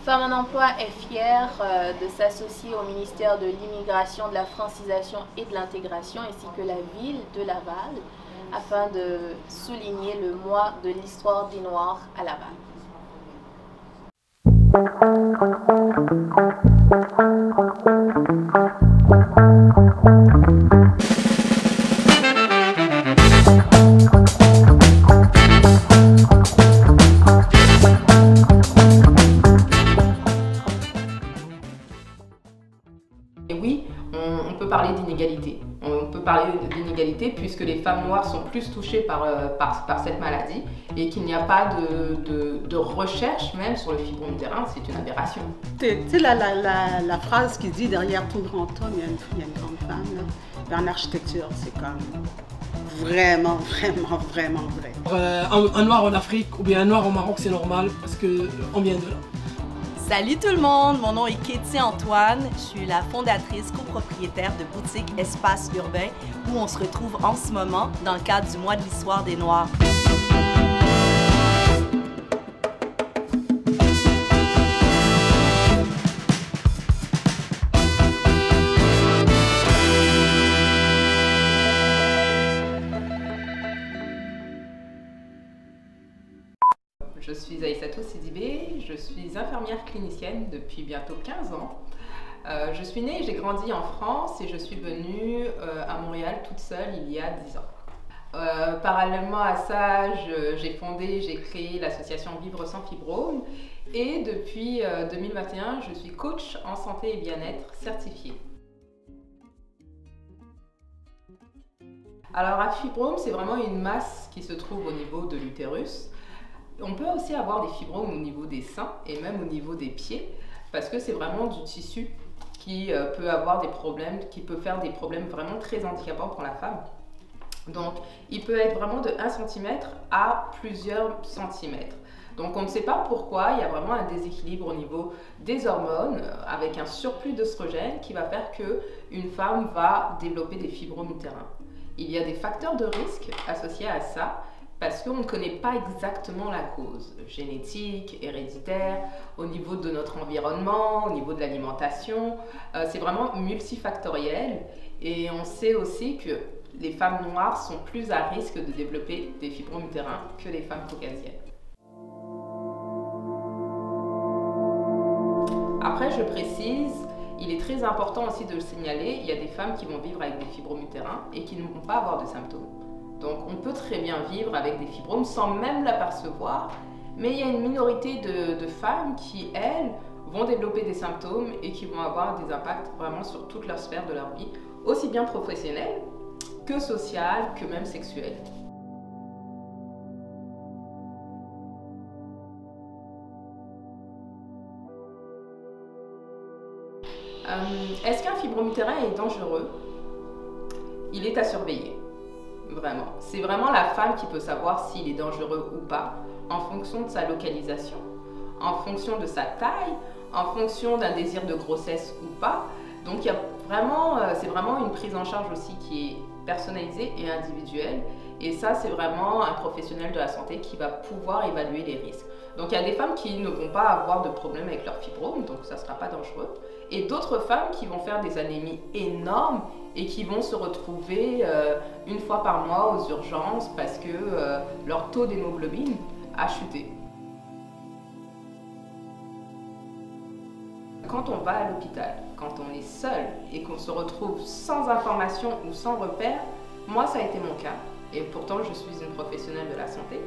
Femmes en Emploi est fière de s'associer au ministère de l'Immigration, de la Francisation et de l'Intégration ainsi que la ville de Laval afin de souligner le mois de l'histoire des Noirs à Laval. Et oui, on peut parler d'inégalité. On peut parler d'inégalité puisque les femmes noires sont plus touchées par cette maladie et qu'il n'y a pas de recherche même sur le fibrome utérin, c'est une aberration. Tu sais la phrase qui dit derrière tout grand homme, il y a une grande femme. Là. En architecture, c'est comme vraiment vrai. Un noir en Afrique ou bien un noir au Maroc, c'est normal parce qu'on vient de là. Salut tout le monde, mon nom est Katie Antoine, je suis la fondatrice copropriétaire de boutique Espace Urbain où on se retrouve en ce moment dans le cadre du mois de l'histoire des Noirs. Je suis Aïssatou Sidibé, je suis infirmière clinicienne depuis bientôt 15 ans. Je suis née et j'ai grandi en France et je suis venue à Montréal toute seule il y a 10 ans. Parallèlement à ça, j'ai créé l'association Vivre sans fibrome et depuis 2021, je suis coach en santé et bien-être certifiée. Alors un fibrome, c'est vraiment une masse qui se trouve au niveau de l'utérus. On peut aussi avoir des fibromes au niveau des seins et même au niveau des pieds parce que c'est vraiment du tissu qui peut avoir des problèmes, qui peut faire des problèmes vraiment très handicapants pour la femme. Donc il peut être vraiment de 1 cm à plusieurs centimètres. Donc on ne sait pas pourquoi, il y a vraiment un déséquilibre au niveau des hormones avec un surplus d'œstrogène qui va faire qu'une femme va développer des fibromes utérins. Il y a des facteurs de risque associés à ça parce qu'on ne connaît pas exactement la cause génétique, héréditaire, au niveau de notre environnement, au niveau de l'alimentation. C'est vraiment multifactoriel et on sait aussi que les femmes noires sont plus à risque de développer des fibromes utérins que les femmes caucasiennes. Après, je précise, il est très important aussi de le signaler, il y a des femmes qui vont vivre avec des fibromes utérins et qui ne vont pas avoir de symptômes. Donc on peut très bien vivre avec des fibromes sans même l'apercevoir, mais il y a une minorité de femmes qui, elles, vont développer des symptômes et qui vont avoir des impacts vraiment sur toute leur sphère de leur vie, aussi bien professionnelle que sociale, que même sexuelle. Est-ce qu'un fibrome utérin est dangereux? Il est à surveiller. Vraiment. C'est vraiment la femme qui peut savoir s'il est dangereux ou pas en fonction de sa localisation, en fonction de sa taille, en fonction d'un désir de grossesse ou pas. Donc c'est vraiment une prise en charge aussi qui est personnalisée et individuelle. Et ça, c'est vraiment un professionnel de la santé qui va pouvoir évaluer les risques. Donc il y a des femmes qui ne vont pas avoir de problème avec leur fibrome, donc ça ne sera pas dangereux. Et d'autres femmes qui vont faire des anémies énormes et qui vont se retrouver une fois par mois aux urgences parce que leur taux d'hémoglobine a chuté. Quand on va à l'hôpital, quand on est seul et qu'on se retrouve sans information ou sans repère, moi ça a été mon cas et pourtant je suis une professionnelle de la santé.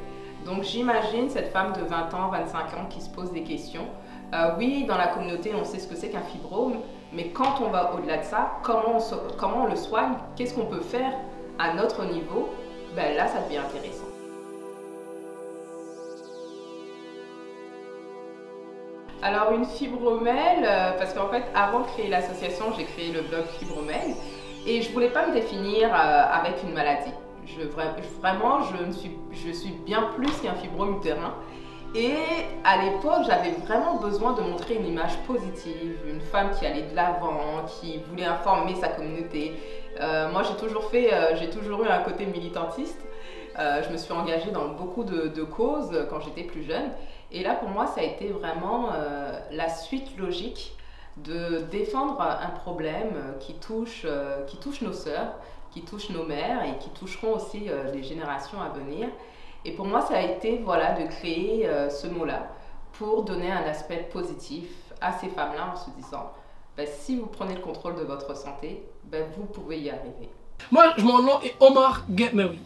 Donc j'imagine cette femme de 20 ans, 25 ans qui se pose des questions. Oui, dans la communauté, on sait ce que c'est qu'un fibrome, mais quand on va au-delà de ça, comment on le soigne? Qu'est-ce qu'on peut faire à notre niveau? Ben là, ça devient intéressant. Alors une fibromèle, parce qu'en fait, avant de créer l'association, j'ai créé le blog Fibromèle et je voulais pas me définir avec une maladie. Vraiment, je suis bien plus qu'un fibrome utérin. Et à l'époque, j'avais vraiment besoin de montrer une image positive, une femme qui allait de l'avant, qui voulait informer sa communauté. Moi, j'ai toujours eu un côté militantiste. Je me suis engagée dans beaucoup de causes quand j'étais plus jeune. Et là, pour moi, ça a été vraiment la suite logique de défendre un problème qui touche nos sœurs, qui touche nos mères et qui toucheront aussi les générations à venir. Et pour moi, ça a été voilà, de créer ce mot-là pour donner un aspect positif à ces femmes-là en se disant ben, si vous prenez le contrôle de votre santé, ben, vous pouvez y arriver. Moi, mon nom est Omar Guemaoui.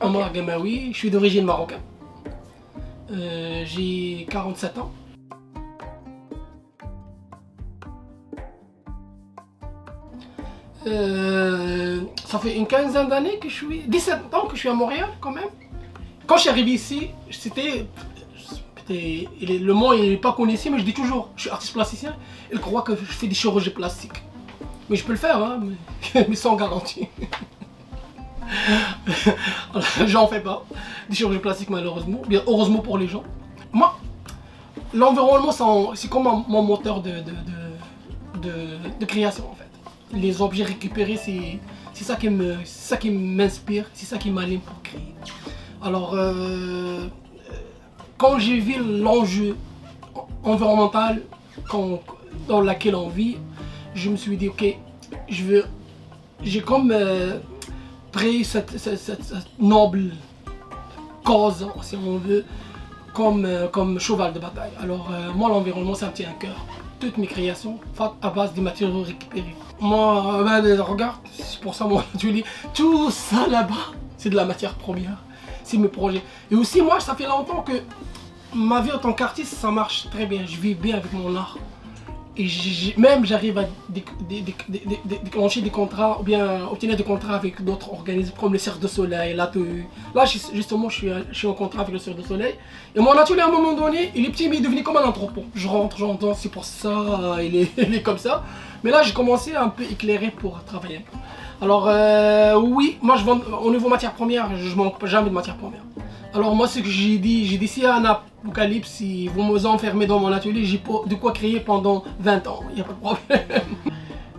Omar Guemaoui, je suis d'origine marocaine. J'ai 47 ans. Ça fait une quinzaine d'années que je suis... 17 ans que je suis à Montréal quand même. Quand je suis arrivé ici, c'était... Le mot il n'est pas connu ici, mais je dis toujours, je suis artiste plasticien. Il croit que je fais des chirurgies plastiques. Mais je peux le faire, hein, mais sans garantie. J'en fais pas. Des chirurgies plastiques malheureusement, bien heureusement pour les gens. Moi, l'environnement c'est comme mon moteur de création en fait. Les objets récupérés, c'est ça qui m'inspire, c'est ça qui m'anime pour créer. Alors, quand j'ai vu l'enjeu environnemental dans lequel on vit, je me suis dit, ok, j'ai comme pris cette noble cause, si on veut, comme cheval de bataille. Alors, moi, l'environnement, ça me tient à cœur. Toutes mes créations faites à base des matériaux récupérés. Moi, regarde, c'est pour ça mon atelier, tout ça là-bas, c'est de la matière première. C'est mes projets. Et aussi, moi, ça fait longtemps que ma vie en tant qu'artiste, ça marche très bien. Je vis bien avec mon art. Et même j'arrive à déclencher des contrats, ou bien obtenir des contrats avec d'autres organismes comme le Cirque du Soleil, l'atelier. Là, justement, je suis en contrat avec le Cirque du Soleil. Et mon atelier, à un moment donné, il est petit, mais il est devenu comme un entrepôt. Je rentre, j'entends, c'est pour ça, il est comme ça. Mais là, j'ai commencé à un peu éclairer pour travailler un peu. Alors, oui, moi, je vends, au niveau matière première, je ne manque jamais de matière première. Alors moi, ce que j'ai dit s'il y a un apocalypse, si vous me enfermez dans mon atelier, j'ai de quoi créer pendant 20 ans, il n'y a pas de problème.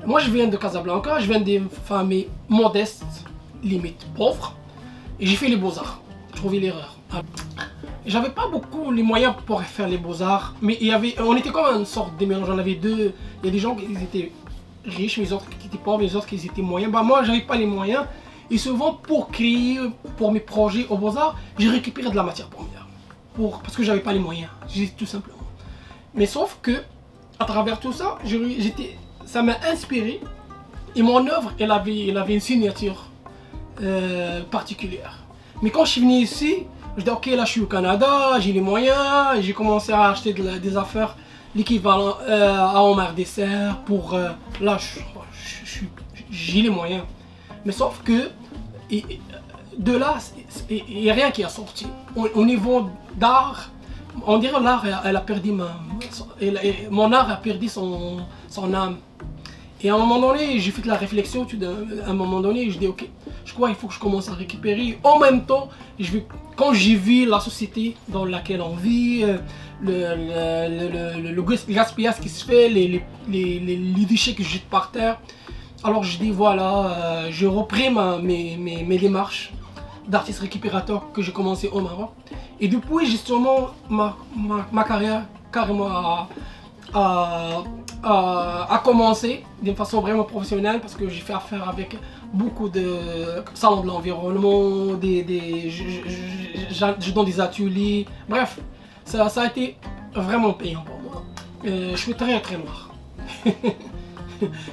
Moi, je viens de Casablanca, je viens d'une famille modeste, limite pauvre, et j'ai fait les beaux-arts. J'ai trouvé l'erreur. J'avais pas beaucoup les moyens pour faire les beaux-arts, mais on était comme une sorte de mélange, on avait deux, il y a des gens qui étaient riches, mais les autres qui étaient pauvres, les autres qui étaient moyens. Bah moi, j'avais pas les moyens. Et souvent, pour créer, pour mes projets aux Beaux-Arts, j'ai récupéré de la matière première. Parce que j'avais pas les moyens, tout simplement. Mais sauf que, à travers tout ça, ça m'a inspiré. Et mon œuvre, elle avait une signature particulière. Mais quand je suis venu ici, je dis ok, là je suis au Canada, j'ai les moyens, j'ai commencé à acheter des affaires, l'équivalent à Omar Dessert, pour... là, j'ai les moyens. Mais sauf que, de là, il n'y a rien qui a sorti. Au niveau d'art, on dirait l'art, elle a perdu mon art a perdu son âme. Et à un moment donné, j'ai fait la réflexion, à un moment donné, je dis ok, je crois qu'il faut que je commence à récupérer. En même temps, quand j'ai vu la société dans laquelle on vit, le gaspillage qui se fait, les déchets que je jette par terre, alors je dis voilà, je reprends mes démarches d'artiste récupérateur que j'ai commencé au Maroc. Et depuis justement ma carrière carrément a commencé d'une façon vraiment professionnelle parce que j'ai fait affaire avec beaucoup de salons de l'environnement, je donne des ateliers, bref, ça a été vraiment payant pour moi. Je suis très noir. Je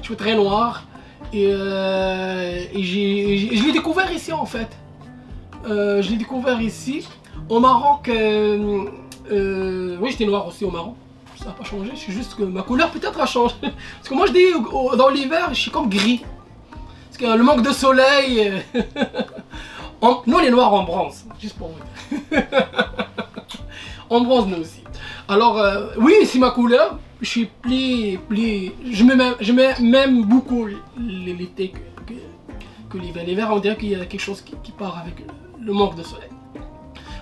suis très noir. Et je l'ai découvert ici en fait. Je l'ai découvert ici. Au Maroc, oui j'étais noir aussi au Maroc. Ça n'a pas changé, c'est juste que ma couleur peut-être a changé. Parce que moi je dis dans l'hiver je suis comme gris. Parce que le manque de soleil. Nous les noirs on bronze, juste pour vous. On bronze nous aussi. Alors oui c'est ma couleur. Je suis je m'aime beaucoup l'été que l'hiver. L'hiver, on dirait qu'il y a quelque chose qui part avec le manque de soleil.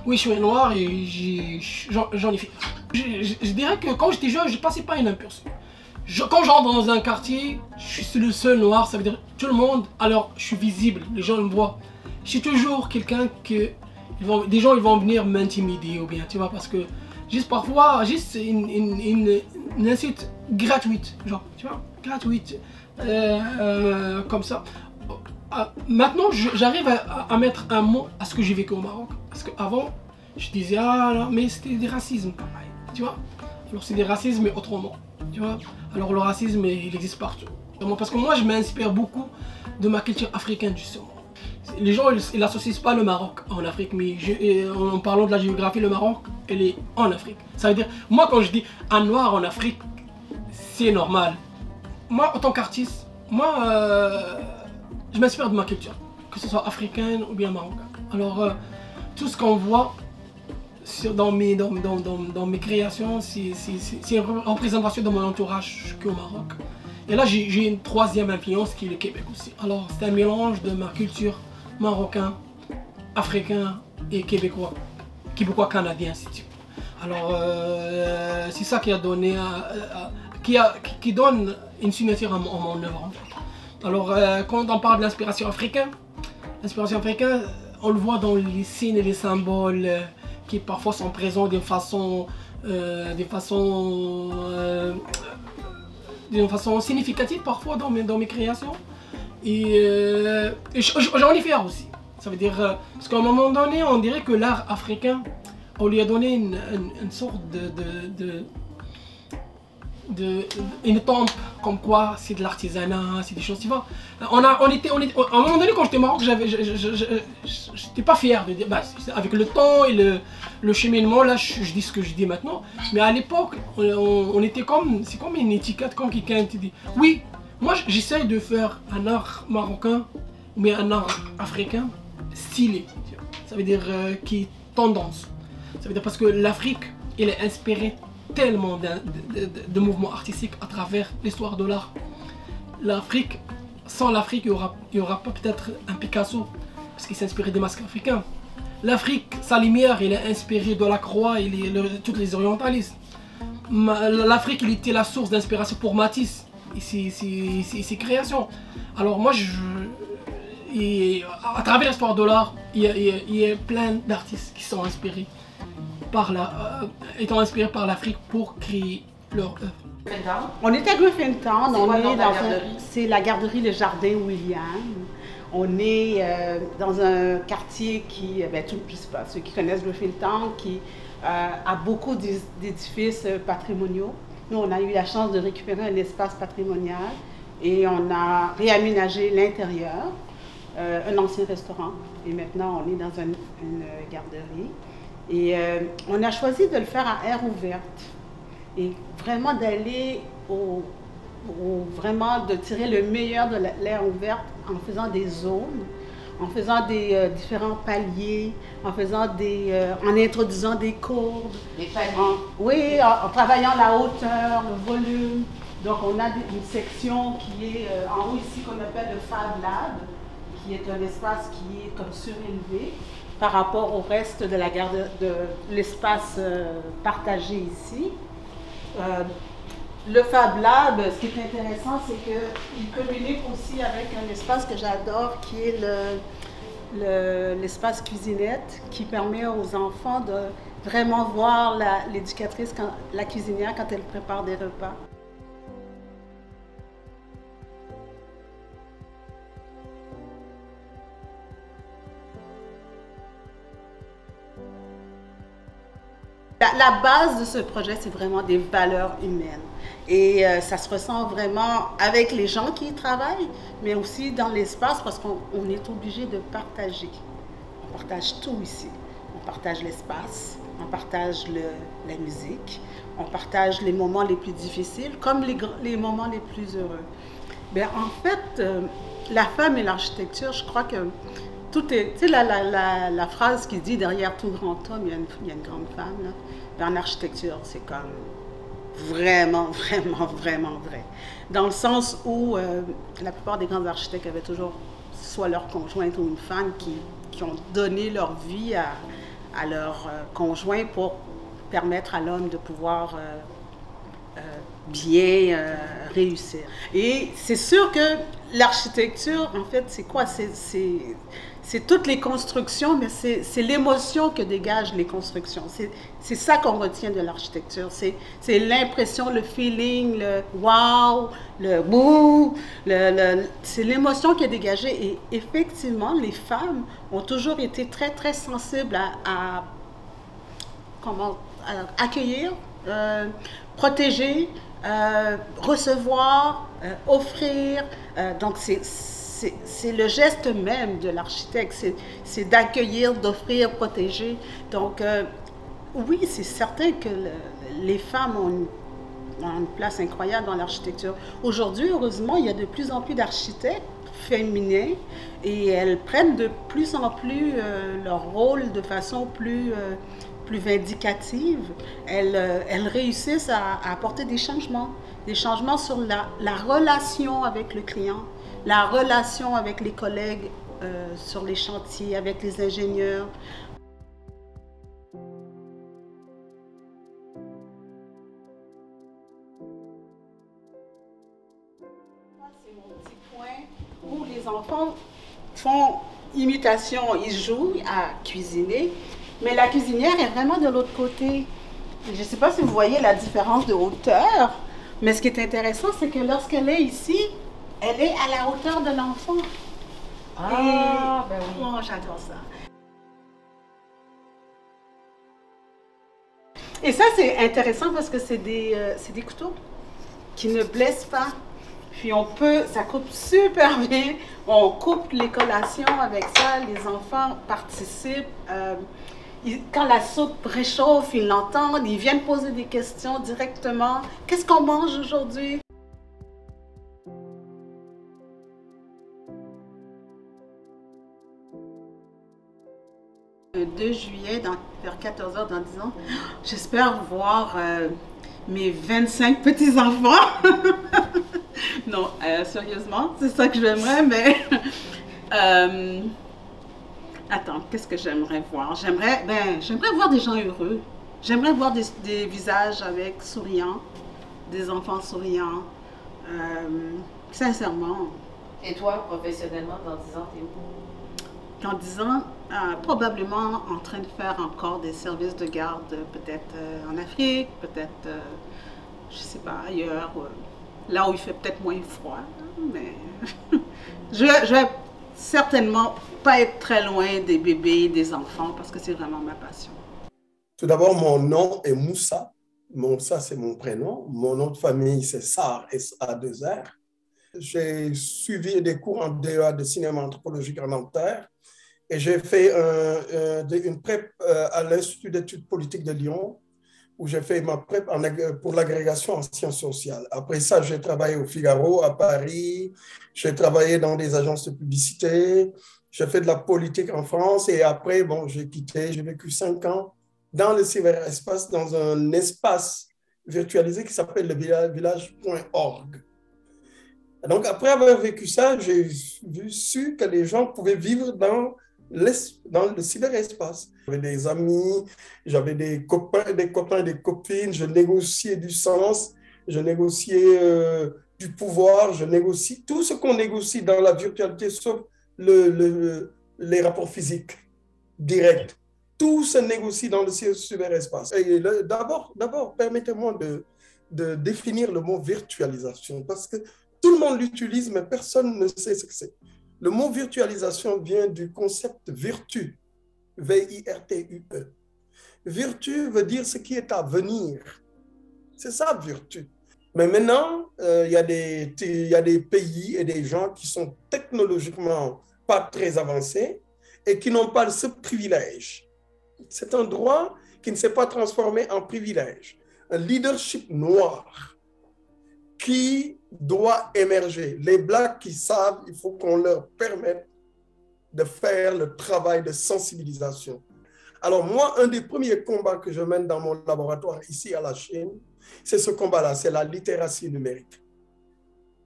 Oui, je suis noir et j'en ai fait. Je dirais que quand j'étais jeune, je passais pas inaperçu. Quand j'entre dans un quartier, je suis le seul noir, ça veut dire tout le monde, alors je suis visible, les gens me voient. Je suis toujours quelqu'un que des gens ils vont venir m'intimider ou bien, tu vois, parce que juste parfois, juste une insulte gratuite, genre, tu vois, gratuite, comme ça. Maintenant, j'arrive à mettre un mot à ce que j'ai vécu au Maroc. Parce qu'avant, je disais, ah non, mais c'était des racismes, tu vois. Alors c'est des racismes, mais autrement, tu vois. Alors le racisme, il existe partout. Parce que moi, je m'inspire beaucoup de ma culture africaine, justement. Les gens, ils n'associent pas le Maroc en Afrique, mais en parlant de la géographie, le Maroc, elle est en Afrique. Ça veut dire, moi, quand je dis un noir en Afrique, c'est normal. Moi, en tant qu'artiste, moi, je m'inspire de ma culture, que ce soit africaine ou bien marocaine. Alors, tout ce qu'on voit dans mes créations, c'est une représentation de mon entourage qu'au Maroc. Et là, j'ai une troisième influence qui est le Québec aussi. Alors, c'est un mélange de ma culture marocain, africain et québécois canadien, si tu veux. Alors, c'est ça qui a donné, qui donne une signature à mon œuvre, en fait. Alors, quand on parle de l'inspiration africaine, on le voit dans les signes et les symboles qui parfois sont présents d'une façon significative parfois dans mes créations. Et j'en ai fier aussi. Ça veut dire, parce qu'à un moment donné, on dirait que l'art africain, on lui a donné une sorte une tempe, comme quoi c'est de l'artisanat, c'est des choses, tu vois. À un moment donné, quand j'étais au Maroc, j'étais pas fier de dire, bah, avec le temps et le cheminement, là, je dis ce que je dis maintenant. Mais à l'époque, on était comme, c'est comme une étiquette, comme quelqu'un te dit, oui, moi j'essaye de faire un art marocain, mais un art africain stylé. Ça veut dire qui est tendance. Ça veut dire parce que l'Afrique, elle est inspirée tellement de mouvements artistiques à travers l'histoire de l'art. L'Afrique, sans l'Afrique, il n'y aura pas peut-être un Picasso, parce qu'il s'est inspiré des masques africains. L'Afrique, sa lumière, elle est inspirée de la croix et tous les orientalistes. L'Afrique, il était la source d'inspiration pour Matisse et ses créations. Alors moi, à travers l'histoire de l'art, il y a plein d'artistes qui sont inspirés étant inspirés par l'Afrique pour créer leur œuvre. On est à Griffintown, c'est la garderie Le Jardin William. On est dans un quartier qui, je sais pas, ceux qui connaissent Griffintown, qui a beaucoup d'édifices patrimoniaux. Nous, on a eu la chance de récupérer un espace patrimonial et on a réaménagé l'intérieur, un ancien restaurant. Et maintenant, on est dans une garderie. Et on a choisi de le faire à air ouverte et vraiment d'aller vraiment de tirer le meilleur de l'air ouverte en faisant des zones, en faisant des différents paliers, en introduisant des courbes. Des paliers? En travaillant la hauteur, le volume. Donc on a une section qui est en haut ici qu'on appelle le Fab Lab, qui est un espace qui est comme surélevé par rapport au reste de l'espace partagé ici. Le Fab Lab, ce qui est intéressant, c'est qu'il communique aussi avec un espace que j'adore, qui est l'espace cuisinette, qui permet aux enfants de vraiment voir l'éducatrice, la cuisinière, quand elle prépare des repas. La base de ce projet, c'est vraiment des valeurs humaines. Et ça se ressent vraiment avec les gens qui y travaillent, mais aussi dans l'espace, parce qu'on est obligé de partager. On partage tout ici. On partage l'espace, on partage la musique, on partage les moments les plus difficiles, comme les moments les plus heureux. Bien, en fait, la femme et l'architecture, je crois que tout est, tu sais, la phrase qui dit derrière tout grand homme, il y a une grande femme. Là. En architecture, c'est comme vraiment, vraiment, vraiment vrai. Dans le sens où la plupart des grands architectes avaient toujours soit leur conjointe ou une femme qui ont donné leur vie à leur conjoint pour permettre à l'homme de pouvoir bien réussir. Et c'est sûr que l'architecture, en fait, c'est quoi? c'est toutes les constructions, mais c'est l'émotion que dégagent les constructions. C'est ça qu'on retient de l'architecture. C'est l'impression, le feeling, le wow, le bouh. C'est l'émotion qui est dégagée. Et effectivement, les femmes ont toujours été très, très sensibles à accueillir, protéger, recevoir, offrir. Donc, c'est le geste même de l'architecte, c'est d'accueillir, d'offrir, protéger. Donc, oui, c'est certain que les femmes ont une place incroyable dans l'architecture. Aujourd'hui, heureusement, il y a de plus en plus d'architectes féminins et elles prennent de plus en plus leur rôle de façon plus vindicative. Elles réussissent à apporter des changements sur la relation avec le client, la relation avec les collègues sur les chantiers, avec les ingénieurs. C'est mon petit point où les enfants font imitation, ils jouent à cuisiner, mais la cuisinière est vraiment de l'autre côté. Je ne sais pas si vous voyez la différence de hauteur, mais ce qui est intéressant, c'est que lorsqu'elle est ici, elle est à la hauteur de l'enfant. Ah, ben oui. Oh, j'adore ça. Et ça, c'est intéressant parce que c'est des couteaux qui ne blessent pas. Puis ça coupe super bien. On coupe les collations avec ça. Les enfants participent. Quand la soupe réchauffe, ils l'entendent. Ils viennent poser des questions directement. Qu'est-ce qu'on mange aujourd'hui? Le 2 juillet, vers 14h, dans 10 ans, j'espère voir mes 25 petits-enfants. Non, sérieusement, c'est ça que j'aimerais, mais... attends, qu'est-ce que j'aimerais voir? J'aimerais voir des gens heureux. J'aimerais voir des visages souriants, des enfants souriants. Sincèrement. Et toi, professionnellement, dans 10 ans, t'es où? Dans 10 ans, probablement en train de faire encore des services de garde, peut-être en Afrique, peut-être, je ne sais pas, ailleurs, là où il fait peut-être moins froid, mais je vais certainement pas être très loin des bébés, des enfants, parce que c'est vraiment ma passion. Tout d'abord, mon nom est Moussa. Moussa, c'est mon prénom. Mon nom de famille, c'est Sarr, S-A-2-R. J'ai suivi des cours en DEA de cinéma anthropologique en Nanterre et j'ai fait une prep à l'Institut d'études politiques de Lyon où j'ai fait ma prep pour l'agrégation en sciences sociales. Après ça, j'ai travaillé au Figaro, à Paris, j'ai travaillé dans des agences de publicité, j'ai fait de la politique en France et après, bon, j'ai vécu 5 ans dans le cyberespace, dans un espace virtualisé qui s'appelle le village.org. Donc, après avoir vécu ça, j'ai su que les gens pouvaient vivre dans le cyberespace. J'avais des amis, j'avais des copains, des copines, je négociais du sens, je négociais du pouvoir, je négocie tout ce qu'on négocie dans la virtualité, sauf les rapports physiques directs. Tout se négocie dans le cyberespace. Et d'abord, permettez-moi de définir le mot virtualisation, parce que tout le monde l'utilise, mais personne ne sait ce que c'est. Le mot virtualisation vient du concept virtu, V-I-R-T-U-E. Virtu veut dire ce qui est à venir. C'est ça, virtu. Mais maintenant, il y a des pays et des gens qui sont technologiquement pas très avancés et qui n'ont pas ce privilège. C'est un droit qui ne s'est pas transformé en privilège. Un leadership noir qui doit émerger. Les Blacks qui savent, il faut qu'on leur permette de faire le travail de sensibilisation. Alors moi, un des premiers combats que je mène dans mon laboratoire ici à la Chine, c'est ce combat-là, c'est la littératie numérique.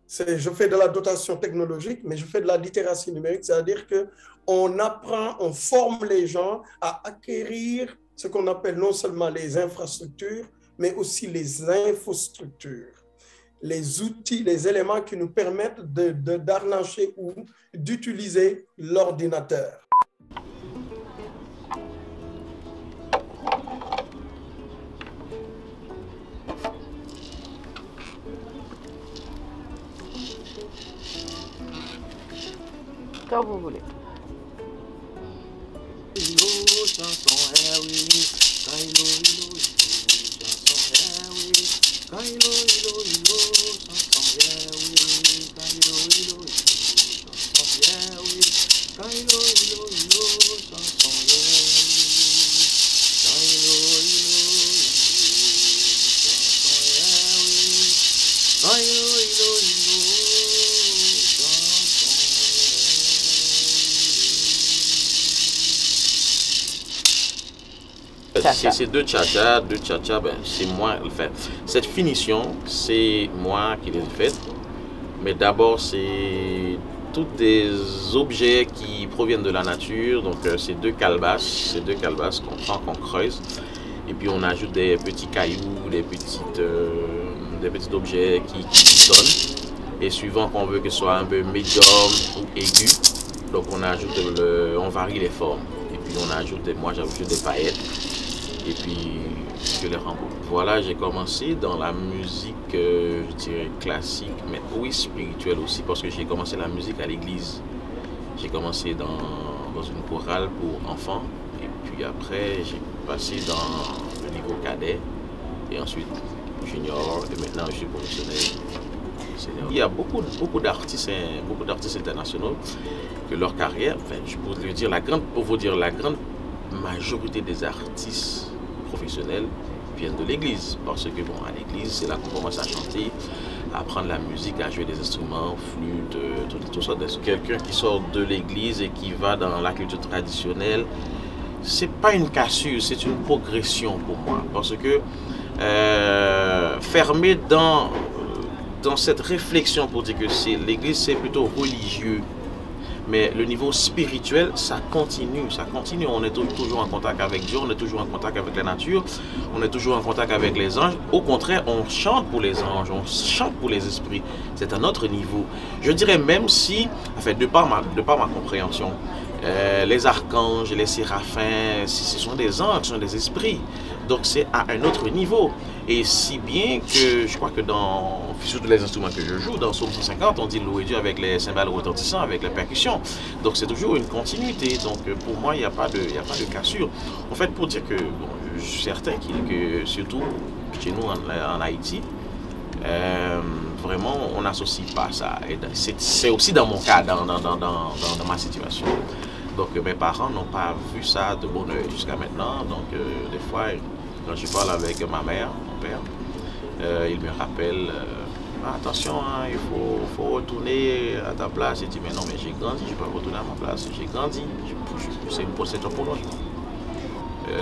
Je fais de la dotation technologique, mais je fais de la littératie numérique, c'est-à-dire qu'on apprend, on forme les gens à acquérir ce qu'on appelle non seulement les infrastructures, mais aussi les infostructures. Les outils, les éléments qui nous permettent d'harnacher ou d'utiliser l'ordinateur. Quand vous voulez. C'est deux tcha-tcha, ben, c'est moi, enfin, cette finition, c'est moi qui les ai faites, mais d'abord c'est tous des objets qui proviennent de la nature, donc c'est deux calebasses qu'on prend, qu'on creuse, et puis on ajoute des petits cailloux, des petits objets qui sonnent, et suivant qu'on veut que ce soit un peu médium ou aigu, donc on varie les formes, et puis on ajoute, moi j'ajoute des paillettes, et puis je les rembourse. Voilà, j'ai commencé dans la musique, je dirais classique, mais oui spirituelle aussi, parce que j'ai commencé la musique à l'église. J'ai commencé dans une chorale pour enfants, et puis après j'ai passé dans le niveau cadet, et ensuite junior, et maintenant je suis professionnel. Il y a beaucoup d'artistes internationaux que leur carrière, enfin, je pourrais dire pour vous dire la grande majorité des artistes professionnels viennent de l'église, parce que bon, à l'église c'est là qu'on commence à chanter, à apprendre la musique, à jouer des instruments, flûte, tout ça. Quelqu'un qui sort de l'église et qui va dans la culture traditionnelle, c'est pas une cassure, c'est une progression pour moi, parce que fermé dans cette réflexion pour dire que l'église c'est plutôt religieux, mais le niveau spirituel, ça continue. On est toujours en contact avec Dieu, on est toujours en contact avec la nature, on est toujours en contact avec les anges. Au contraire, on chante pour les anges, on chante pour les esprits. C'est un autre niveau. Je dirais même si, enfin, de par ma compréhension, les archanges, les séraphins, ce sont des anges, ce sont des esprits. Donc c'est à un autre niveau. Et si bien que je crois que surtout les instruments que je joue, dans Psaume 150, on dit louer Dieu avec les cymbales retentissants, avec les percussions. Donc c'est toujours une continuité. Donc pour moi, il n'y a pas de cassure. En fait, pour dire que, bon, je suis certain que surtout chez nous en Haïti, vraiment, on n'associe pas ça. C'est aussi dans mon cas, dans ma situation. Donc mes parents n'ont pas vu ça de bon oeil jusqu'à maintenant. Donc des fois, quand je parle avec ma mère, mon père, il me rappelle, attention, hein, il faut retourner à ta place. Il dit, mais non, mais j'ai grandi, je ne peux pas retourner à ma place. J'ai grandi, c'est un prolongement.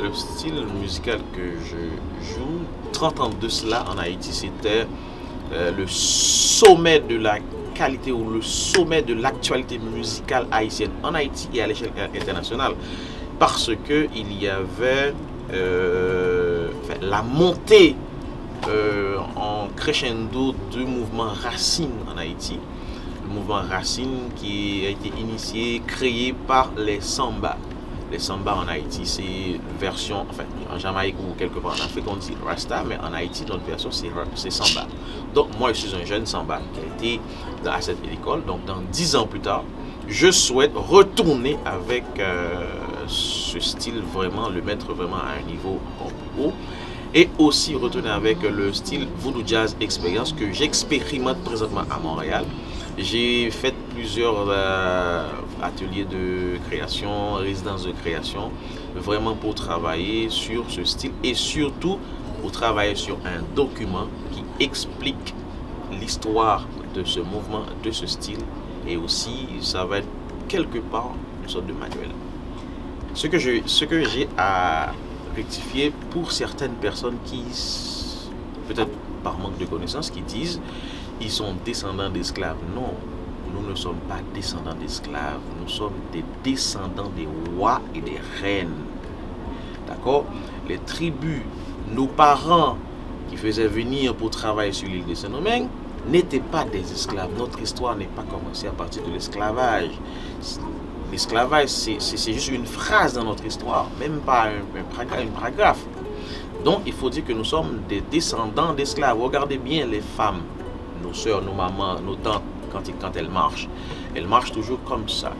Le style musical que je joue, 30 ans de cela en Haïti, c'était le sommet de la qualité ou le sommet de l'actualité musicale haïtienne en Haïti et à l'échelle internationale, parce que il y avait la montée en crescendo du mouvement Racine en Haïti, le mouvement Racine qui a été initié, créé par les samba. Les samba en Haïti, c'est version, enfin en Jamaïque ou quelque part en Afrique on dit Rasta, mais en Haïti notre version c'est samba. Donc moi je suis un jeune samba qui a été à cette école, donc dans 10 ans plus tard, je souhaite retourner avec ce style, vraiment le mettre vraiment à un niveau plus haut, et aussi retourner avec le style Voodoo Jazz Experience que j'expérimente présentement à Montréal. J'ai fait plusieurs ateliers de création, résidences de création, vraiment pour travailler sur ce style et surtout pour travailler sur un document qui explique l'histoire de ce mouvement, de ce style, et aussi ça va être quelque part une sorte de manuel. Ce que j'ai à rectifier pour certaines personnes qui, peut-être par manque de connaissances, qui disent ils sont descendants d'esclaves. Non, nous ne sommes pas descendants d'esclaves, nous sommes des descendants des rois et des reines. D'accord? Les tribus, nos parents qui faisaient venir pour travailler sur l'île de Saint-Domingue n'étaient pas des esclaves. Notre histoire n'est pas commencée à partir de l'esclavage. L'esclavage, c'est juste une phrase dans notre histoire, même pas un paragraphe. Donc, il faut dire que nous sommes des descendants d'esclaves. Regardez bien les femmes, nos soeurs, nos mamans, nos tantes, quand elles marchent toujours comme ça.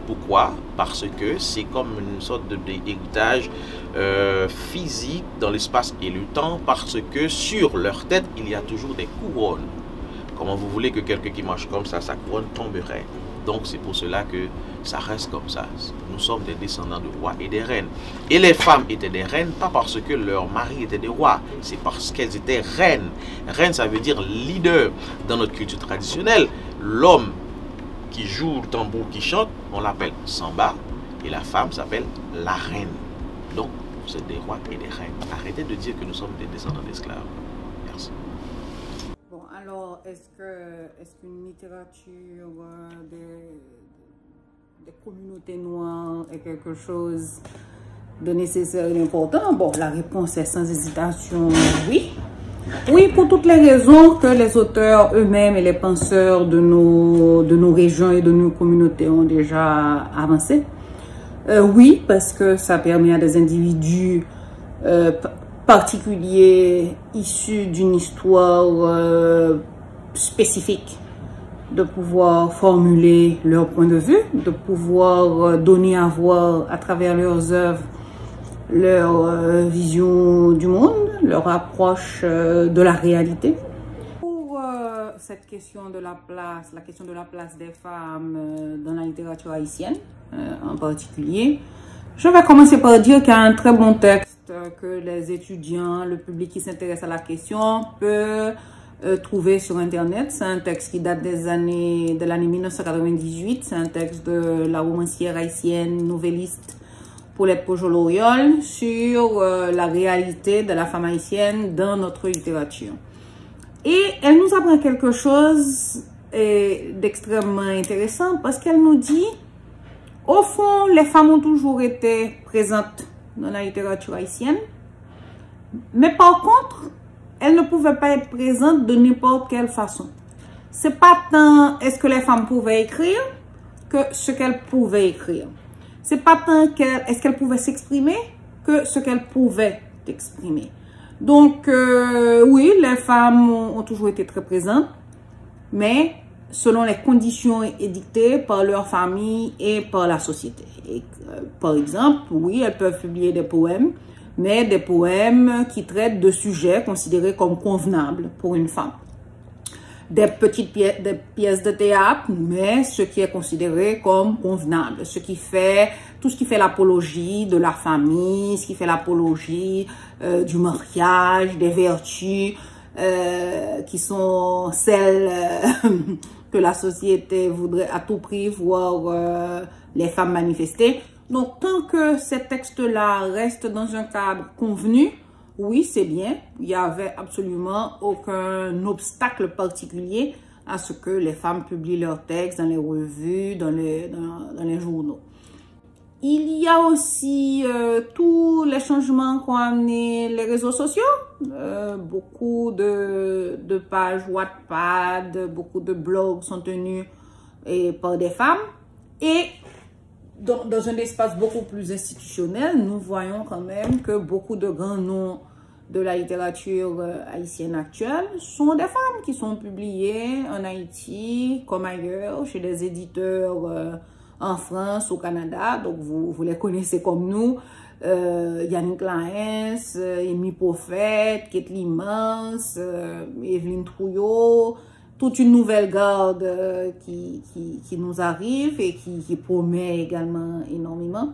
Pourquoi? Parce que c'est comme une sorte d'héritage physique dans l'espace et le temps, parce que sur leur tête, il y a toujours des couronnes. Comment vous voulez que quelqu'un qui marche comme ça, sa couronne tomberait? Donc c'est pour cela que ça reste comme ça. Nous sommes des descendants de rois et des reines. Et les femmes étaient des reines, pas parce que leurs maris étaient des rois, c'est parce qu'elles étaient reines. Reine, ça veut dire leader. Dans notre culture traditionnelle, l'homme qui joue le tambour, qui chante, on l'appelle Samba, et la femme s'appelle la reine. Donc, vous êtes des rois et des reines. Arrêtez de dire que nous sommes des descendants d'esclaves. Merci. Bon, alors, est-ce qu'une littérature des communautés noires est quelque chose de nécessaire et d'important? Bon, la réponse est sans hésitation oui. Oui, pour toutes les raisons que les auteurs eux-mêmes et les penseurs de nos régions et de nos communautés ont déjà avancé. Oui, parce que ça permet à des individus particuliers issus d'une histoire spécifique de pouvoir formuler leur point de vue, de pouvoir donner à voir à travers leurs œuvres leur vision du monde, leur approche de la réalité. Pour cette question de la question de la place des femmes dans la littérature haïtienne en particulier, je vais commencer par dire qu'il y a un très bon texte que les étudiants, le public qui s'intéresse à la question peut trouver sur internet. C'est un texte qui date de l'année 1998, c'est un texte de la romancière haïtienne, novelliste Paulette Pojol-Oriol sur la réalité de la femme haïtienne dans notre littérature. Et elle nous apprend quelque chose d'extrêmement intéressant parce qu'elle nous dit, au fond, les femmes ont toujours été présentes dans la littérature haïtienne, mais par contre, elles ne pouvaient pas être présentes de n'importe quelle façon. C'est pas tant est-ce que les femmes pouvaient écrire que ce qu'elles pouvaient écrire. C'est pas tant est-ce qu'elles pouvaient s'exprimer que ce qu'elles pouvaient exprimer. Donc, oui, les femmes ont toujours été très présentes, mais selon les conditions édictées par leur famille et par la société. Et, par exemple, oui, elles peuvent publier des poèmes, mais des poèmes qui traitent de sujets considérés comme convenables pour une femme. Des pièces de théâtre, mais ce qui est considéré comme convenable, tout ce qui fait l'apologie de la famille, ce qui fait l'apologie du mariage, des vertus qui sont celles que la société voudrait à tout prix voir les femmes manifester. Donc, tant que ces textes-là restent dans un cadre convenu, oui, c'est bien. Il n'y avait absolument aucun obstacle particulier à ce que les femmes publient leurs textes dans les revues, dans les journaux. Il y a aussi tous les changements qu'ont amené les réseaux sociaux. Beaucoup de pages Wattpad, beaucoup de blogs sont tenus par des femmes. Et dans un espace beaucoup plus institutionnel, nous voyons quand même que beaucoup de grands noms de la littérature haïtienne actuelle sont des femmes qui sont publiées en Haïti comme ailleurs, chez des éditeurs en France, au Canada. Donc vous les connaissez comme nous. Yannick Laens, Amy Prophète, Kathleen Mans, Evelyne Trouillot, toute une nouvelle garde qui nous arrive et qui promet également énormément.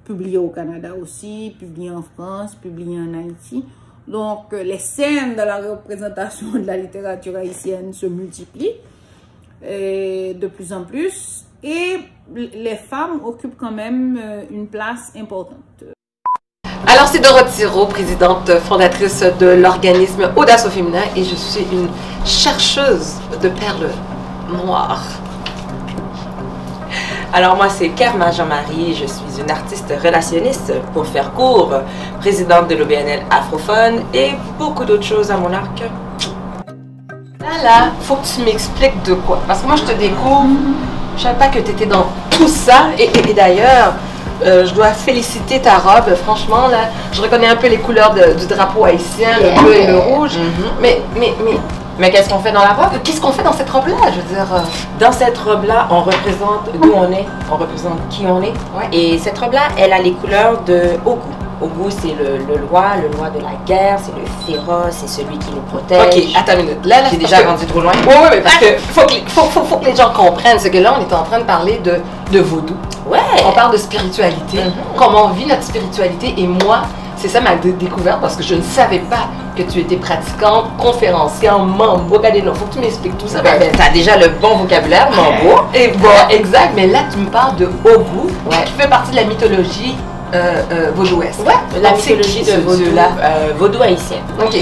Publié au Canada aussi, publié en France, publié en Haïti. Donc, les scènes de la représentation de la littérature haïtienne se multiplient de plus en plus. Et les femmes occupent quand même une place importante. Alors, c'est Dorothée Rowe, présidente fondatrice de l'organisme Audace au féminin, et je suis une chercheuse de perles noires. Alors moi c'est Kerma Jean-Marie, je suis une artiste relationniste pour faire court, présidente de l'OBNL Afrophone et beaucoup d'autres choses à mon arc. Là, faut que tu m'expliques de quoi. Parce que moi je te découvre, je savais pas que tu étais dans tout ça. Et d'ailleurs, je dois féliciter ta robe, franchement là, je reconnais un peu les couleurs du drapeau haïtien, le bleu et le rouge. Mais Mais qu'est-ce qu'on fait dans la robe? Qu'est-ce qu'on fait dans cette robe-là? Je veux dire... Dans cette robe-là, on représente d'où on est, on représente qui on est. Ouais. Et cette robe-là, elle a les couleurs de Ogu. Ogu, c'est le roi de la guerre, c'est le féroce, c'est celui qui nous protège. Ok, attends une minute. Là, j'ai déjà rendu trop loin. Oui, mais parce que faut que les gens comprennent. C'est que là, on est en train de parler de vaudou. Ouais. On parle de spiritualité, comment on vit notre spiritualité. Et moi, c'est ça ma découverte parce que je ne savais pas que tu étais pratiquante, conférencière, mambo. Regardez, faut que tu m'expliques tout ça. Ben, t'as déjà le bon vocabulaire, mambo. Et bon, exact. Mais là, tu me parles de Ogu, qui fait partie de la mythologie vaudouesque. Ouais, la mythologie de vaudou, vaudou haïtien. Ok.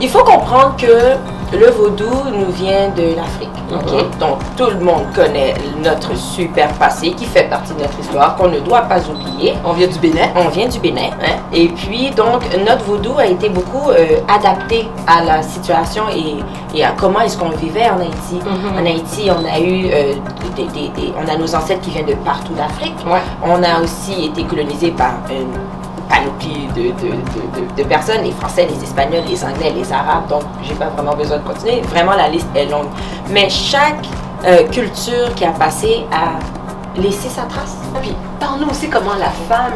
Il faut comprendre que le vaudou nous vient de l'Afrique. Okay? Donc, tout le monde connaît notre super passé qui fait partie de notre histoire, qu'on ne doit pas oublier. On vient du Bénin. On vient du Bénin. Hein? Et puis, donc, notre vaudou a été beaucoup adapté à la situation et à comment est-ce qu'on vivait en Haïti. En Haïti, on a eu on a nos ancêtres qui viennent de partout d'Afrique. Ouais. On a aussi été colonisé par une panoplie de personnes, les Français, les Espagnols, les Anglais, les Arabes, donc j'ai pas vraiment besoin de continuer, vraiment la liste est longue. Mais chaque culture qui a passé a laissé sa trace. Puis, parle-nous aussi comment la femme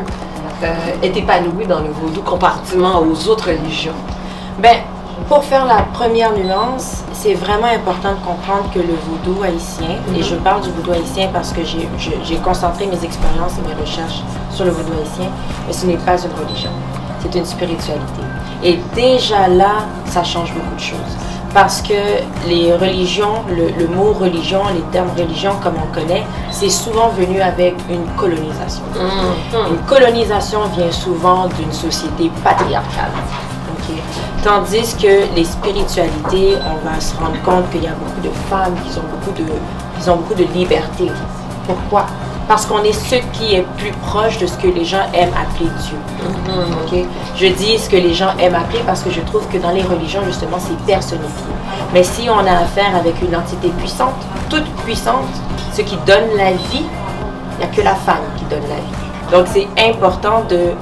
est épanouie dans le vaudou comparativement aux autres religions. Ben, pour faire la première nuance, c'est vraiment important de comprendre que le vaudou haïtien, et je parle du vaudou haïtien parce que j'ai concentré mes expériences et mes recherches sur le vaudou haïtien, mais ce n'est pas une religion, c'est une spiritualité. Et déjà là, ça change beaucoup de choses. Parce que les religions, le mot religion, les termes religion comme on connaît, c'est souvent venu avec une colonisation. Une colonisation vient souvent d'une société patriarcale. Okay. Tandis que les spiritualités, on va se rendre compte qu'il y a beaucoup de femmes qui ont beaucoup de liberté. Pourquoi? Parce qu'on est ce qui est plus proche de ce que les gens aiment appeler Dieu. Okay? Je dis ce que les gens aiment appeler parce que je trouve que dans les religions, justement, c'est personnifié. Mais si on a affaire avec une entité puissante, toute puissante, ce qui donne la vie, il n'y a que la femme qui donne la vie. Donc c'est important de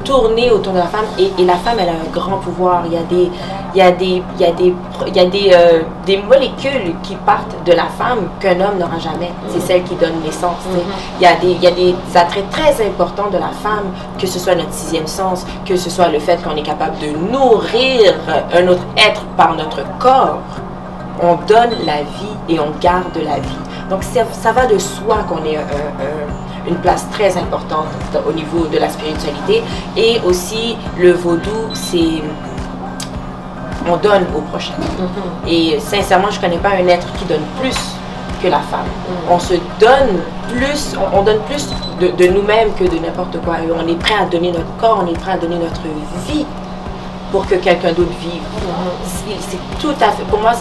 tourner autour de la femme et la femme elle a un grand pouvoir. Il y a des molécules qui partent de la femme qu'un homme n'aura jamais. C'est celle qui donne naissance. Il y a des attraits très importants de la femme, que ce soit notre sixième sens, que ce soit le fait qu'on est capable de nourrir un autre être par notre corps. On donne la vie et on garde la vie. Donc ça va de soi qu'on ait une place très importante au niveau de la spiritualité. Et aussi, le vaudou, c'est... on donne au prochain. Et sincèrement, je ne connais pas un être qui donne plus que la femme. On se donne plus, on donne plus de nous-mêmes que de n'importe quoi. Et on est prêt à donner notre corps, on est prêt à donner notre vie pour que quelqu'un d'autre vive. C'est tout à fait, pour moi,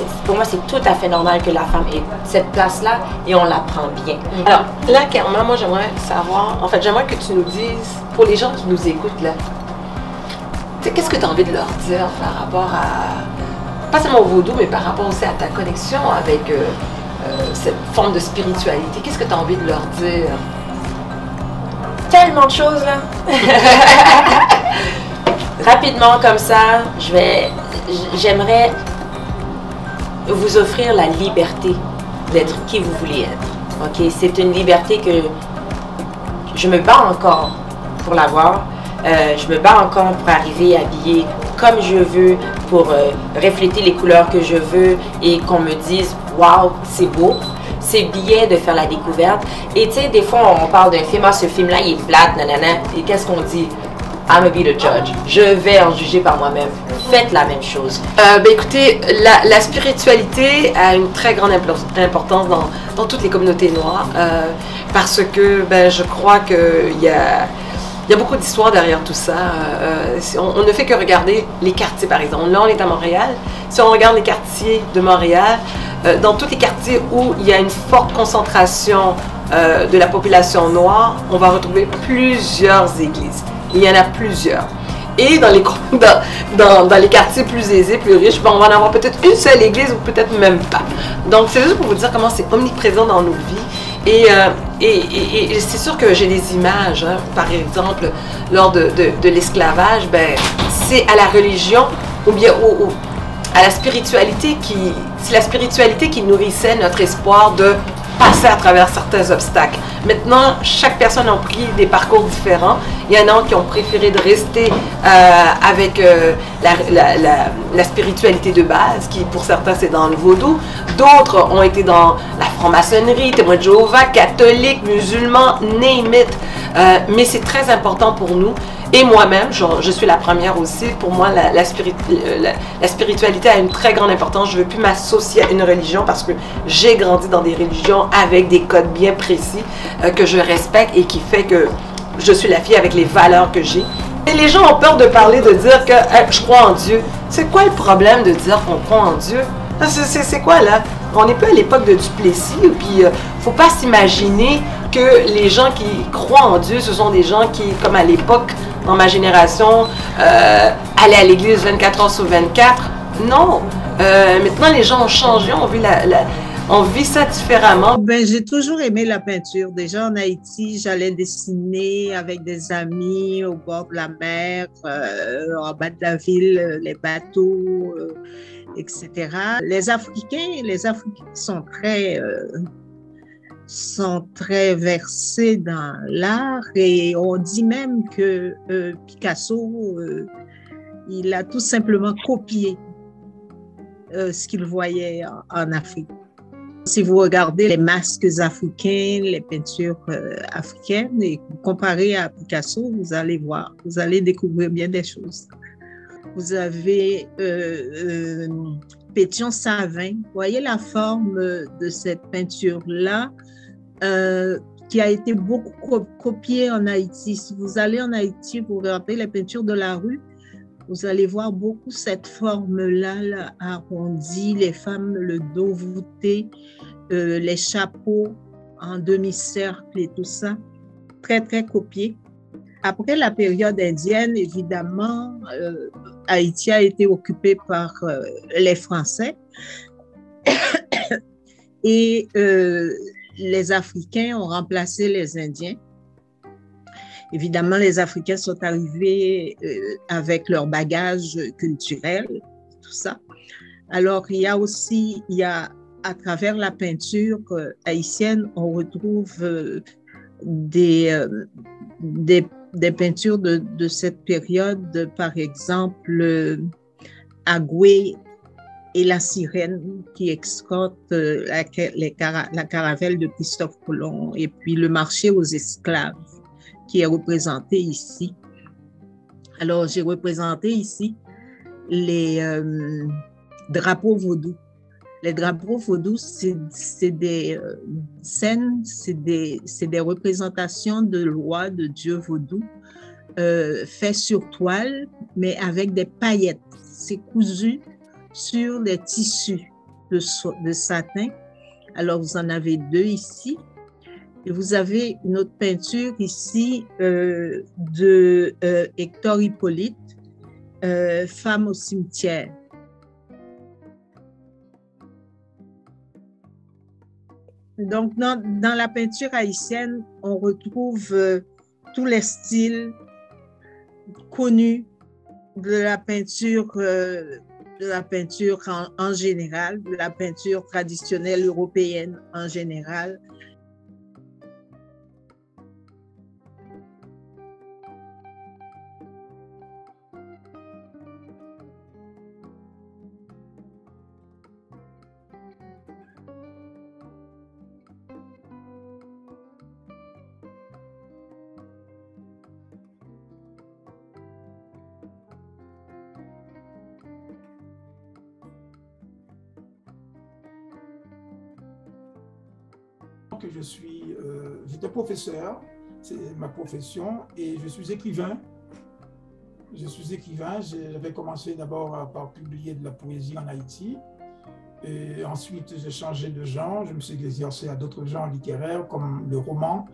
c'est tout à fait normal que la femme ait cette place-là et on la prend bien. Alors, là, clairement, moi, j'aimerais savoir, en fait, j'aimerais que tu nous dises, pour les gens qui nous écoutent, là, tu sais, qu'est-ce que tu as envie de leur dire par rapport à, pas seulement au vaudou, mais par rapport aussi à ta connexion avec cette forme de spiritualité? Qu'est-ce que tu as envie de leur dire? Tellement de choses, là! Rapidement comme ça, j'aimerais vous offrir la liberté d'être qui vous voulez être. Okay? C'est une liberté que je me bats encore pour l'avoir. Je me bats encore pour arriver habillée comme je veux, pour refléter les couleurs que je veux et qu'on me dise « Waouh, c'est beau ». C'est bien de faire la découverte. Et tu sais, des fois, on parle d'un film, ce film-là, il est plate, nanana. Et qu'est-ce qu'on dit? I'm a be the judge. Je vais en juger par moi-même. Faites la même chose. Ben écoutez, la spiritualité a une très grande importance dans toutes les communautés noires parce que ben, je crois qu'il y a beaucoup d'histoires derrière tout ça. On ne fait que regarder les quartiers, par exemple. Là, on est à Montréal. Si on regarde les quartiers de Montréal, dans tous les quartiers où il y a une forte concentration de la population noire, on va retrouver plusieurs églises. Il y en a plusieurs. Et dans les quartiers plus aisés, plus riches, ben, on va en avoir peut-être une seule église ou peut-être même pas. Donc, c'est juste pour vous dire comment c'est omniprésent dans nos vies. Et c'est sûr que j'ai des images, hein. Par exemple, lors de l'esclavage, ben, c'est à la religion ou bien à la spiritualité c'est la spiritualité qui nourrissait notre espoir de passer à travers certains obstacles. Maintenant, chaque personne a pris des parcours différents. Il y en a qui ont préféré de rester avec la spiritualité de base, qui pour certains c'est dans le vaudou. D'autres ont été dans la franc-maçonnerie, témoins de Jéhovah, catholiques, musulmans, name it. Mais c'est très important pour nous. Et moi-même, je suis la première aussi. Pour moi, la spiritualité a une très grande importance. Je ne veux plus m'associer à une religion parce que j'ai grandi dans des religions avec des codes bien précis que je respecte et qui fait que je suis la fille avec les valeurs que j'ai. Et les gens ont peur de parler, de dire que je crois en Dieu. C'est quoi le problème de dire qu'on croit en Dieu? C'est quoi là? On n'est plus à l'époque de Duplessis, puis faut pas s'imaginer que les gens qui croient en Dieu, ce sont des gens qui, comme à l'époque, dans ma génération, allaient à l'église 24 heures sur 24. Non. Maintenant, les gens ont changé, on vit ça différemment. Ben, j'ai toujours aimé la peinture. Déjà en Haïti, j'allais dessiner avec des amis au bord de la mer, en bas de la ville, les bateaux, etc. Les Africains sont très versés dans l'art et on dit même que Picasso, il a tout simplement copié ce qu'il voyait en Afrique. Si vous regardez les masques africains, les peintures africaines et comparez à Picasso, vous allez voir, vous allez découvrir bien des choses. Vous avez Pétion Savin. Vous voyez la forme de cette peinture-là qui a été beaucoup copiée en Haïti. Si vous allez en Haïti, vous regardez les peintures de la rue, vous allez voir beaucoup cette forme-là, là, arrondie, les femmes, le dos voûté, les chapeaux en demi-cercle et tout ça, très, très copié. Après la période indienne, évidemment, Haïti a été occupé par les Français et les Africains ont remplacé les Indiens. Évidemment, les Africains sont arrivés avec leur bagage culturel, tout ça. Alors, il y a à travers la peinture haïtienne, on retrouve des peintures de cette période, par exemple, Agoué et la sirène qui escorte la caravelle de Christophe Colomb, et puis le marché aux esclaves qui est représenté ici. Alors, j'ai représenté ici les drapeaux vaudous. Les drapeaux vaudous, c'est des scènes, c'est des représentations de lois de dieux vaudous faites sur toile, mais avec des paillettes. C'est cousu sur des tissus de satin. Alors, vous en avez deux ici. Et vous avez une autre peinture ici de Hector Hippolyte, Femme au cimetière. Donc, dans la peinture haïtienne, on retrouve tous les styles connus de la peinture en général, de la peinture traditionnelle européenne en général. J'étais professeur, c'est ma profession, et je suis écrivain. J'avais commencé d'abord par publier de la poésie en Haïti. Et ensuite, j'ai changé de genre. Je me suis exercé à d'autres genres littéraires, comme le roman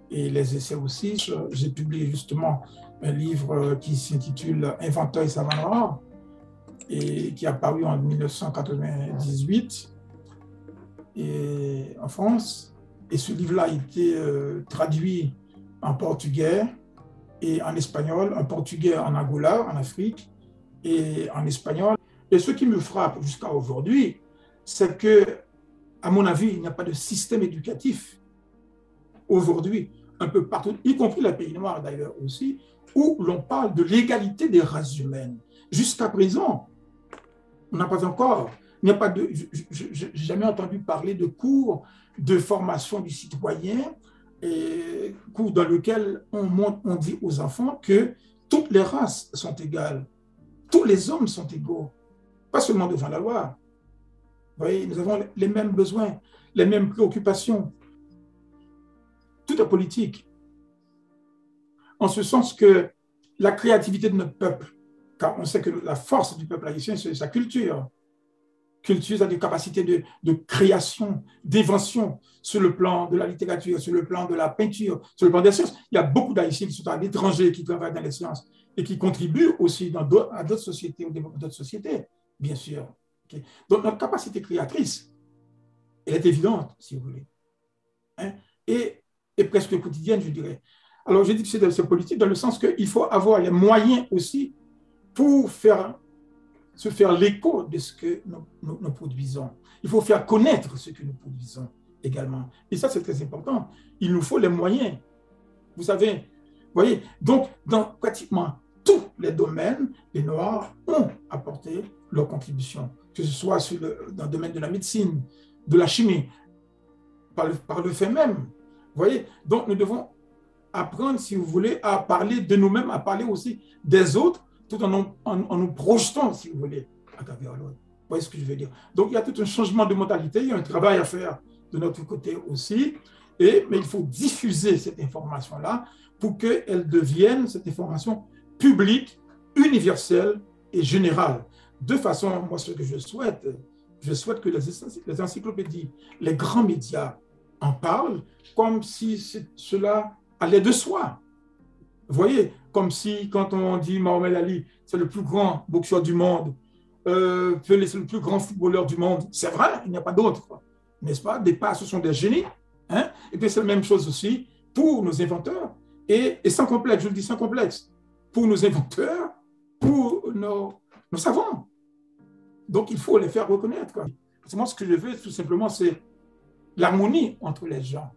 et les essais aussi. J'ai publié justement un livre qui s'intitule « Inventeur et savant noir » et qui est apparu en 1998 en France. Et ce livre-là a été traduit en portugais et en espagnol, en portugais en Angola, en Afrique, et en espagnol. Et ce qui me frappe jusqu'à aujourd'hui, c'est que, à mon avis, il n'y a pas de système éducatif aujourd'hui, un peu partout, y compris les pays noirs d'ailleurs aussi, où l'on parle de l'égalité des races humaines. Jusqu'à présent, on n'a pas encore, il n'y a pas de, je n'ai jamais entendu parler de cours de formation du citoyen, et cours dans lequel on dit aux enfants que toutes les races sont égales, tous les hommes sont égaux, pas seulement devant la loi. Vous voyez, nous avons les mêmes besoins, les mêmes préoccupations. Tout est politique. En ce sens que la créativité de notre peuple, car on sait que la force du peuple haïtien, c'est sa culture. Culture, ça a des capacités de création, d'invention sur le plan de la littérature, sur le plan de la peinture, sur le plan des sciences. Il y a beaucoup d'Haïtiens qui sont à l'étranger, qui travaillent dans les sciences et qui contribuent aussi à d'autres sociétés, au développement d'autres sociétés, bien sûr. Okay. Donc, notre capacité créatrice, elle est évidente, si vous voulez, hein, et presque quotidienne, je dirais. Alors, je dis que c'est politique dans le sens qu'il faut avoir les moyens aussi pour se faire l'écho de ce que nous produisons. Il faut faire connaître ce que nous produisons également. Et ça, c'est très important. Il nous faut les moyens. Vous savez, vous voyez, donc, dans pratiquement tous les domaines, les Noirs ont apporté leur contribution, que ce soit dans le domaine de la médecine, de la chimie, par le fait même. Vous voyez, donc nous devons apprendre, si vous voulez, à parler de nous-mêmes, à parler aussi des autres, tout en nous projetant, si vous voulez, à travers l'autre. Vous voyez ce que je veux dire? Donc, il y a tout un changement de mentalité, il y a un travail à faire de notre côté aussi, mais il faut diffuser cette information-là pour qu'elle devienne, cette information, publique, universelle et générale. De façon, moi, ce que je souhaite que les encyclopédies, les grands médias en parlent comme si cela allait de soi. Vous voyez, comme si quand on dit Mohamed Ali, c'est le plus grand boxeur du monde, Pelé, c'est le plus grand footballeur du monde, c'est vrai, il n'y a pas d'autre, n'est-ce pas? Des pas, ce sont des génies. Hein? Et puis c'est la même chose aussi pour nos inventeurs, et sans complexe, je le dis sans complexe, pour nos inventeurs, pour nos savants. Donc il faut les faire reconnaître. Parce que moi, ce que je veux, tout simplement, c'est l'harmonie entre les gens,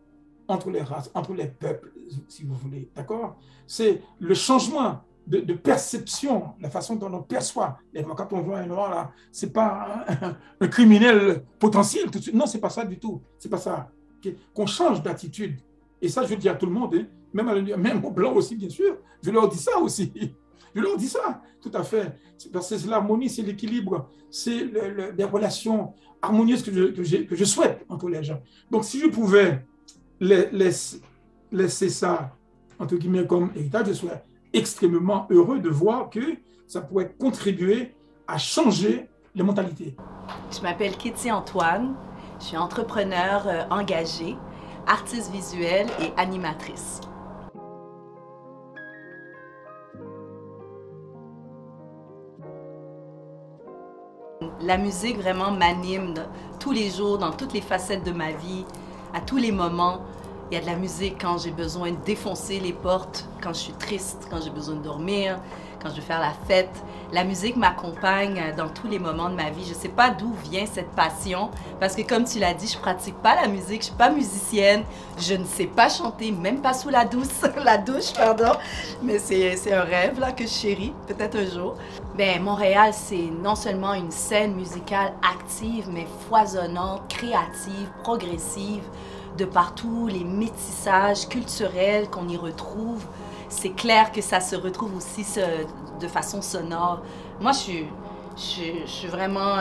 entre les races, entre les peuples, si vous voulez, d'accord? C'est le changement de perception, la façon dont on perçoit. Quand on voit un noir, là, c'est pas un criminel potentiel tout de suite. Non, c'est pas ça du tout. C'est pas ça. Okay? Qu'on change d'attitude. Et ça, je le dis à tout le monde, hein? Même aux Blancs aussi, bien sûr. Je leur dis ça aussi. Je leur dis ça, tout à fait. Parce que c'est l'harmonie, c'est l'équilibre, c'est les relations harmonieuses que je souhaite entre les gens. Donc, si je pouvais laisser ça, entre guillemets, comme héritage, je serais extrêmement heureux de voir que ça pourrait contribuer à changer les mentalités. Je m'appelle Kitty Antoine, je suis entrepreneur engagée, artiste visuelle et animatrice. La musique vraiment m'anime tous les jours, dans toutes les facettes de ma vie, à tous les moments. Il y a de la musique quand j'ai besoin de défoncer les portes, quand je suis triste, quand j'ai besoin de dormir, quand je veux faire la fête. La musique m'accompagne dans tous les moments de ma vie. Je ne sais pas d'où vient cette passion, parce que comme tu l'as dit, je ne pratique pas la musique, je ne suis pas musicienne, je ne sais pas chanter, même pas sous la douche, mais c'est un rêve là, que je chéris, peut-être un jour. Ben, Montréal, c'est non seulement une scène musicale active, mais foisonnante, créative, progressive, de partout, les métissages culturels qu'on y retrouve. C'est clair que ça se retrouve aussi de façon sonore. Moi, je suis vraiment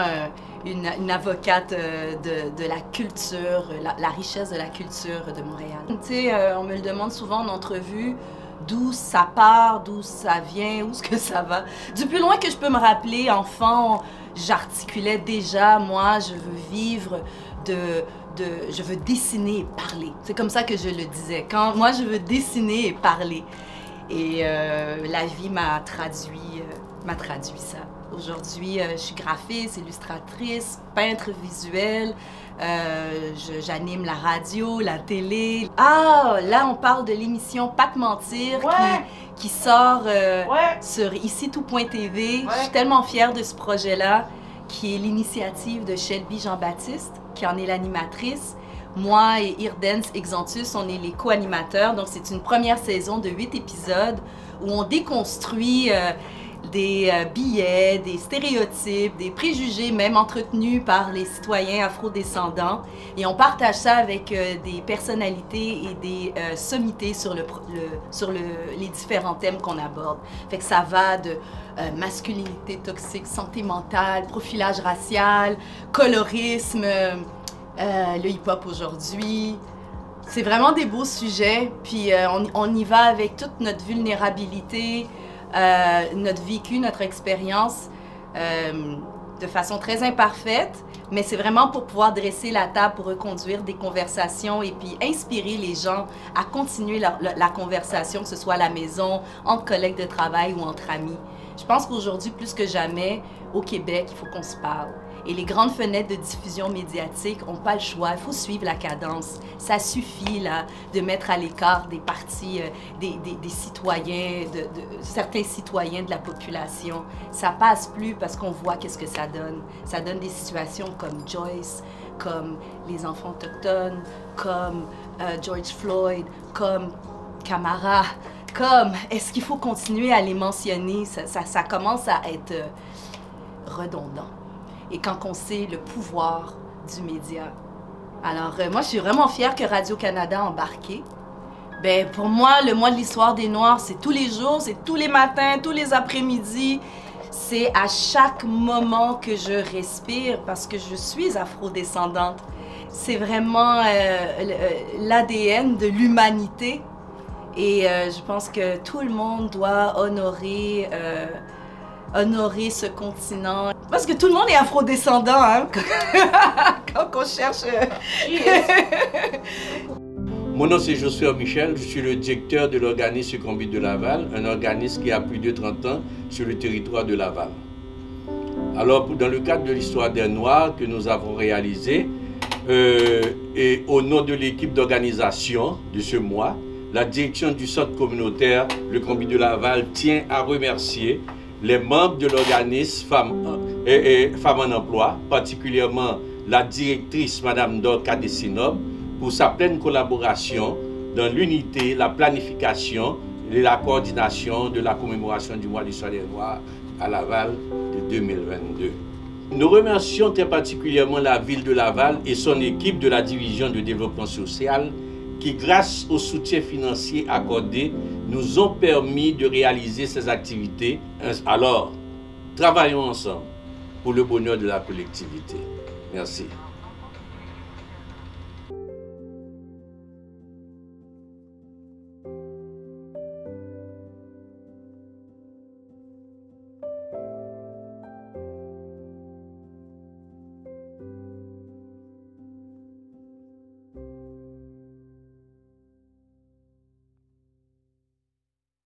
une avocate de la culture, la richesse de la culture de Montréal. Tu sais, on me le demande souvent en entrevue, d'où ça part, d'où ça vient, où est-ce que ça va. Du plus loin que je peux me rappeler, enfant, j'articulais déjà, moi, je veux vivre je veux dessiner et parler. C'est comme ça que je le disais. Quand moi, je veux dessiner et parler. Et la vie m'a traduit ça. Aujourd'hui, je suis graphiste, illustratrice, peintre visuel. J'anime la radio, la télé. Ah, là, on parle de l'émission Pas te mentir qui sort sur ici tout.tv. Je suis tellement fière de ce projet-là. qui est l'initiative de Shelby Jean-Baptiste, qui en est l'animatrice. Moi et Irdens Exantus, on est les co-animateurs. Donc, c'est une première saison de 8 épisodes où on déconstruit des billets, des stéréotypes, des préjugés même entretenus par les citoyens afrodescendants. Et on partage ça avec des personnalités et des sommités sur les différents thèmes qu'on aborde. Fait que ça va de masculinité toxique, santé mentale, profilage racial, colorisme, le hip-hop aujourd'hui. C'est vraiment des beaux sujets, puis on y va avec toute notre vulnérabilité, notre vécu, notre expérience, de façon très imparfaite, mais c'est vraiment pour pouvoir dresser la table, pour reconduire des conversations et puis inspirer les gens à continuer la conversation, que ce soit à la maison, entre collègues de travail ou entre amis. Je pense qu'aujourd'hui, plus que jamais, au Québec, il faut qu'on se parle. Et les grandes fenêtres de diffusion médiatique n'ont pas le choix. Il faut suivre la cadence. Ça suffit là, de mettre à l'écart des parties, des citoyens, certains citoyens de la population. Ça passe plus parce qu'on voit qu'est-ce que ça donne. Ça donne des situations comme Joyce, comme les enfants autochtones, comme George Floyd, comme Camara, comme... Est-ce qu'il faut continuer à les mentionner? Ça commence à être redondant. Et quand on sait le pouvoir du média. Alors, moi, je suis vraiment fière que Radio-Canada a embarqué. Ben, pour moi, le mois de l'histoire des Noirs, c'est tous les jours, c'est tous les matins, tous les après-midi. C'est à chaque moment que je respire parce que je suis afrodescendante. C'est vraiment l'ADN de l'humanité. Et je pense que tout le monde doit honorer ce continent. Parce que tout le monde est afrodescendant, hein, quand on cherche... Mon nom c'est Josué Michel, je suis le directeur de l'organisme Combi de Laval, un organisme qui a plus de 30 ans sur le territoire de Laval. Alors, dans le cadre de l'histoire des Noirs que nous avons réalisé, et au nom de l'équipe d'organisation de ce mois, la direction du centre communautaire, le Combi de Laval, tient à remercier les membres de l'organisme Femmes en Emploi, particulièrement la directrice Mme Dorca Desinob, pour sa pleine collaboration dans l'unité, la planification et la coordination de la commémoration du mois du Soir des Noirs à Laval de 2022. Nous remercions très particulièrement la ville de Laval et son équipe de la division de développement social qui, grâce au soutien financier accordé, nous ont permis de réaliser ces activités. Alors, travaillons ensemble pour le bonheur de la collectivité. Merci.